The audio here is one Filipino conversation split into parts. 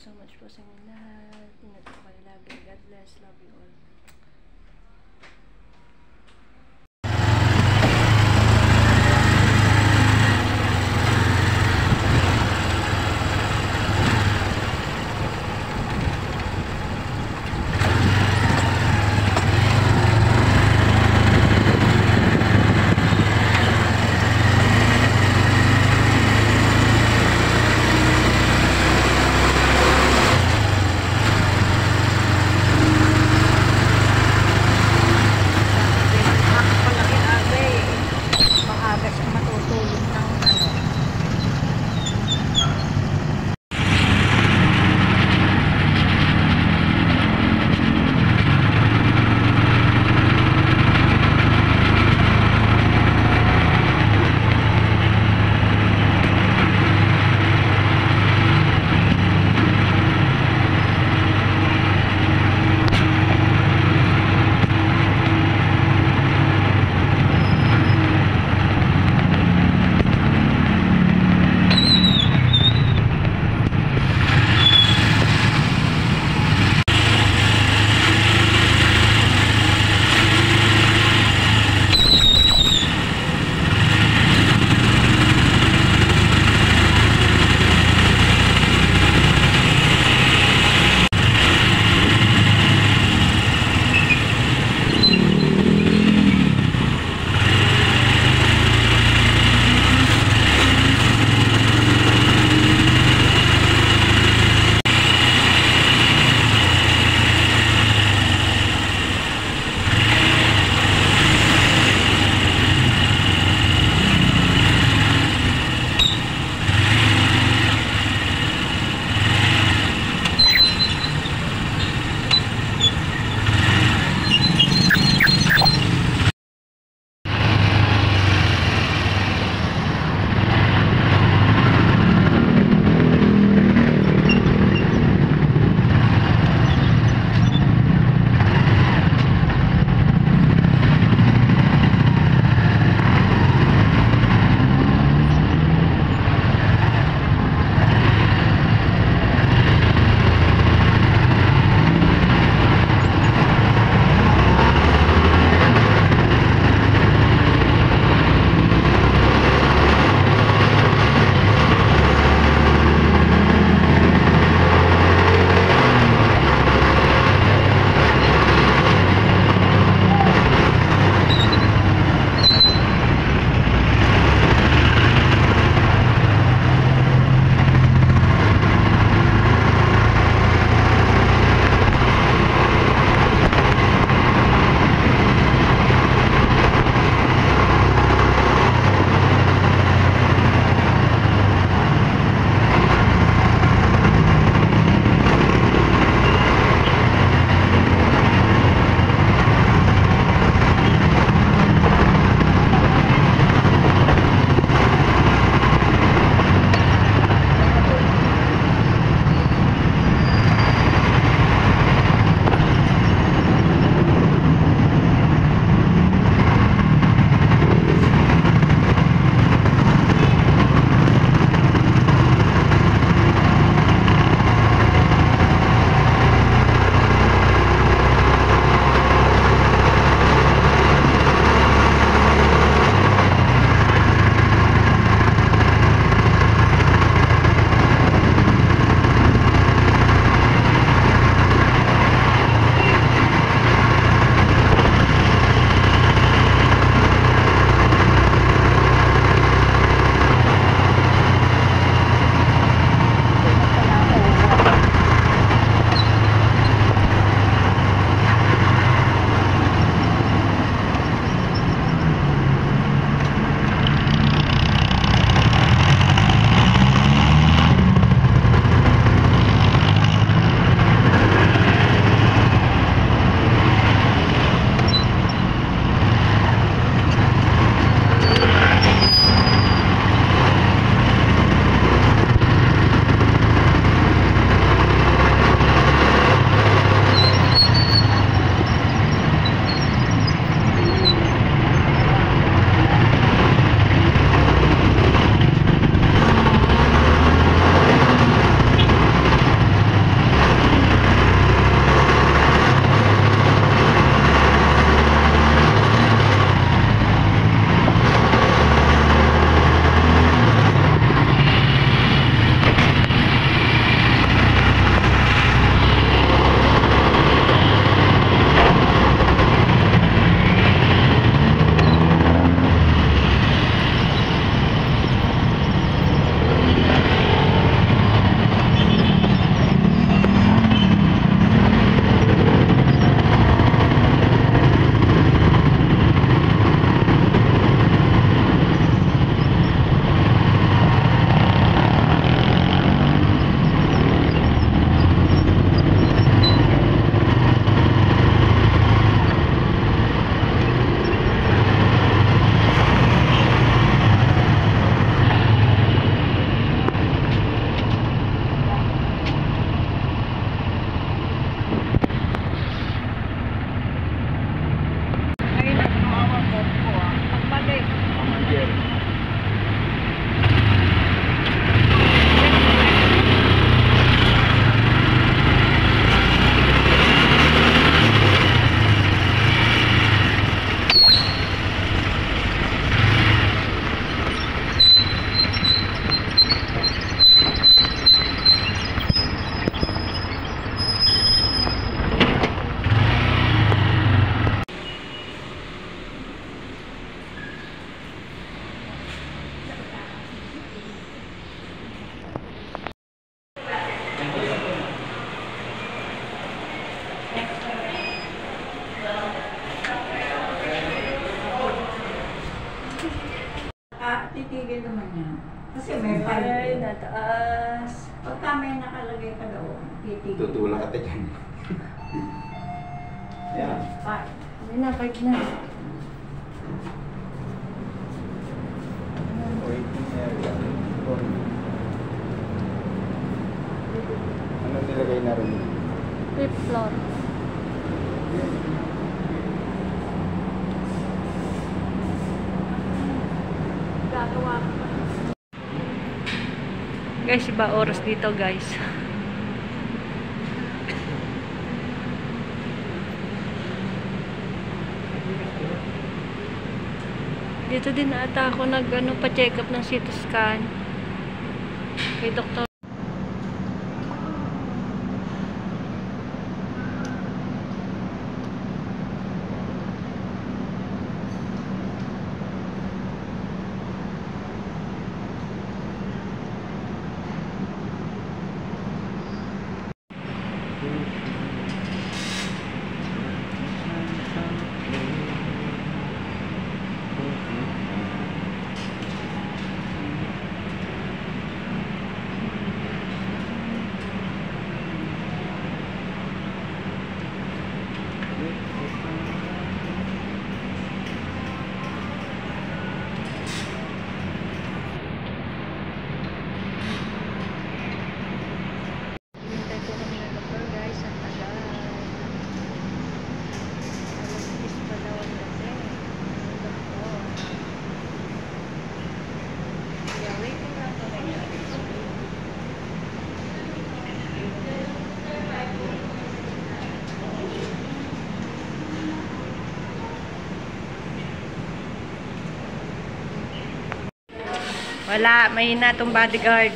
so much po sa inyo lahat. Ingat po kayo lagi. God bless. Love you all. may Ay, nataas. Pagka may nakalagay ka doon, titigil. Tutulak ka dyan. Yan. Five. Hindi na, 5 na. Waiting area. Ano nilagay na rin? 5th floor. Gagawa ko. Guys, iba oras dito, guys. Dito din ata ako pa-check up ng CT scan kay doktor. Wala, mahina itong bodyguard.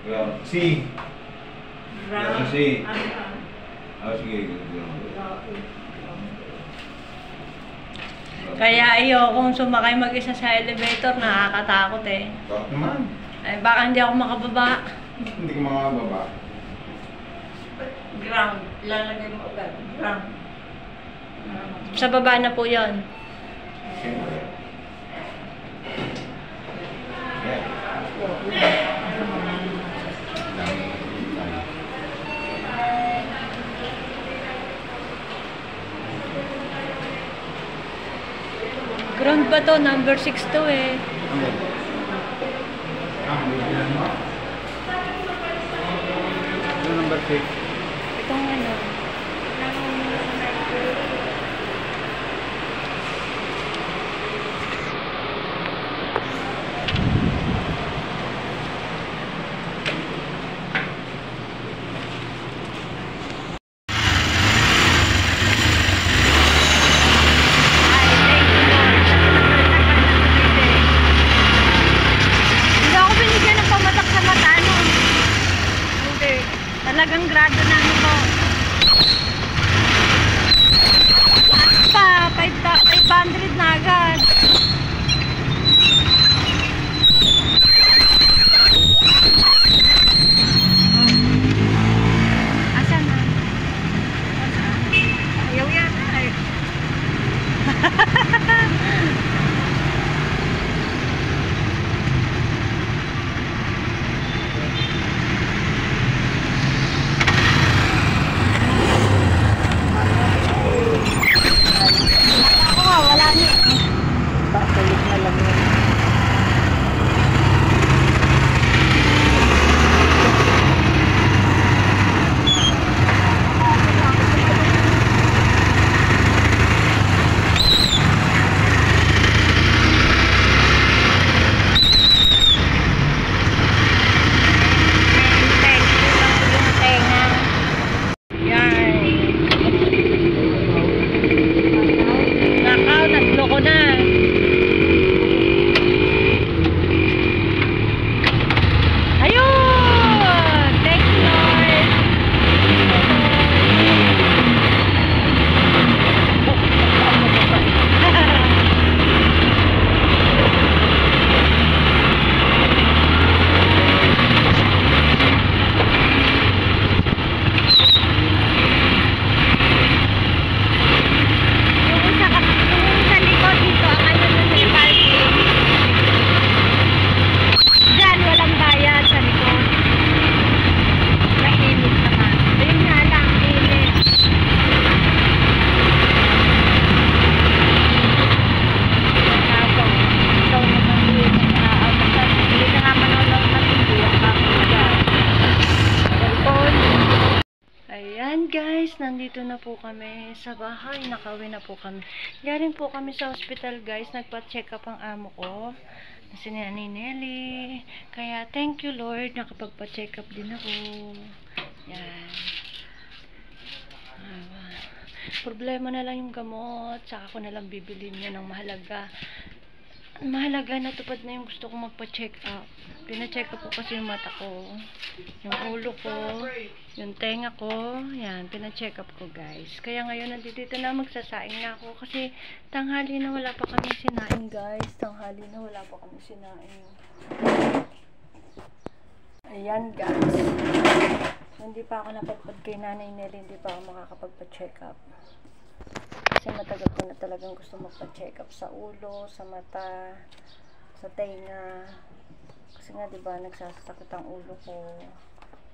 Well, C. Round. C. Sige. Kaya ayokong sumakay mag-isa sa elevator, nakakatakot eh. Bakit naman? Ay, baka hindi ako makababa. Hindi ko makababa. Ground. Lalagay mo agad. Ground. Sa baba na po yon. Siyempre. Ground ba to? Number 6 to eh. Ano number 6? Itong ano. Talagang grado na ano ko. Pa, 500 na agad. Asan na? Ayaw yan. Ay. Ayan guys, nandito na po kami sa bahay. Nakauwi na po kami. Galing po kami sa hospital guys. Nagpa-check up ang amo ko. Si Nanay Nelly. Kaya thank you Lord. Nakapagpa-check up din ako. Yan. Problema na lang yung gamot. Saka ko na lang bibilin niya ng mahalaga. Mahalaga na tupad na yung gusto ko magpa-check up. Pina-check up ko kasi yung mata ko, yung ulo ko, yung tenga ko. Yan, pina-check up ko guys. Kaya ngayon nandito na, magsasaing na ako kasi tanghali na wala pa kami sinaing guys. Tanghali na wala pa kami sinaing. Ayan guys. Hindi pa ako napagpad kay Nanay Nelly, hindi pa ako makakapagpa-check up. Kasi matagal ko na talagang gusto magpa-check up sa ulo, sa mata, sa tenga. Kasi nga diba nagsasakit ang ulo ko,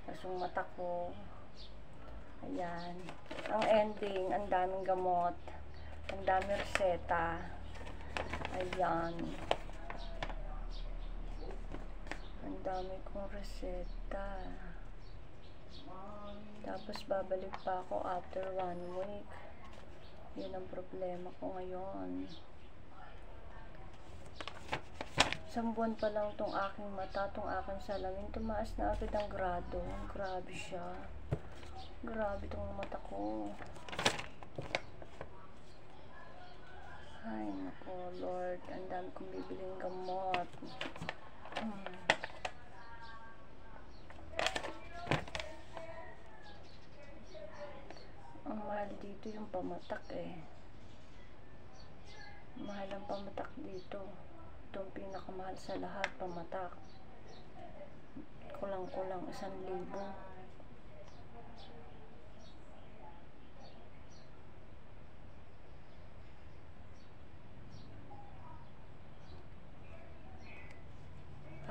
tapos yung mata ko. Ayan. Ang ending, ang daming gamot, ang daming reseta. Ayan. Ang dami kong reseta. Tapos babalik pa ako after 1 week. Yun ang problema ko ngayon. 1 buwan pa lang tong aking mata, tong aking salamin, tumaas na agad ang grado. Grabe siya. Grabe tong mata ko. Ay nako Lord, ang dami kong bibiling gamot. Ang mahal dito yung pamatak eh. Mahal ang pamatak dito. Itong pinakamahal sa lahat, pamatak. Kulang-kulang 1,000.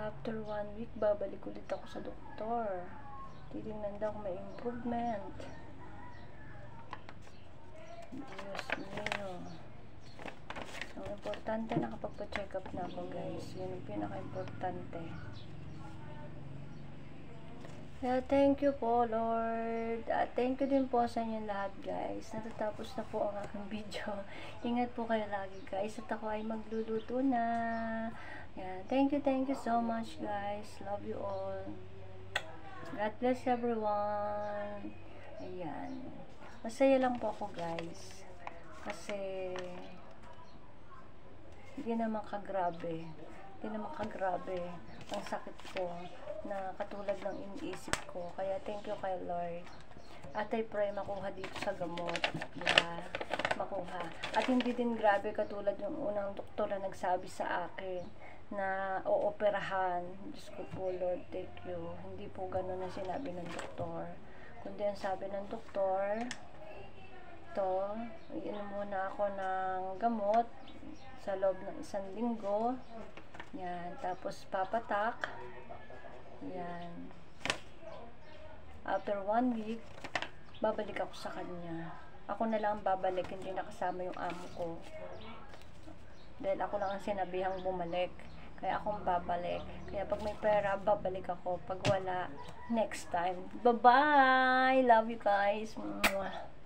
After 1 week, babalik ulit ako sa doktor. Titingnan daw kung may improvement. Diyos mio. Ang importante, nakapagpa-check up na ako guys. Yun yung pinaka-importante. Kaya thank you po Lord. At thank you din po sa inyo lahat guys. Natatapos na po ang aking video. Ingat po kayo lagi guys. At ako ay magluluto na. Yan. Thank you so much guys. Love you all. God bless everyone. Ayan. Masaya lang po ako guys. Kasi hindi naman kagrabe. Hindi naman kagrabe ang sakit ko na katulad ng iniisip ko. Kaya thank you kay Lord. At I pray makuha dito sa gamot. Diba? Makuha. At hindi din grabe katulad yung unang doktor na nagsabi sa akin na ooperahan. Diyos ko po Lord, thank you. Hindi po ganun ang sinabi ng doktor. Kundi ang sabi ng doktor, ito, iinom muna ako ng gamot sa loob ng 1 linggo. Yan, tapos papatak. Yan. After 1 week, babalik ako sa kanya. Ako na lang babalik, hindi nakasama yung amo ko. Dahil ako lang ang sinabihang bumalik. Kaya akong babalik. Kaya pag may pera, babalik ako. Pag wala, next time. Bye-bye! Love you guys! Mwah.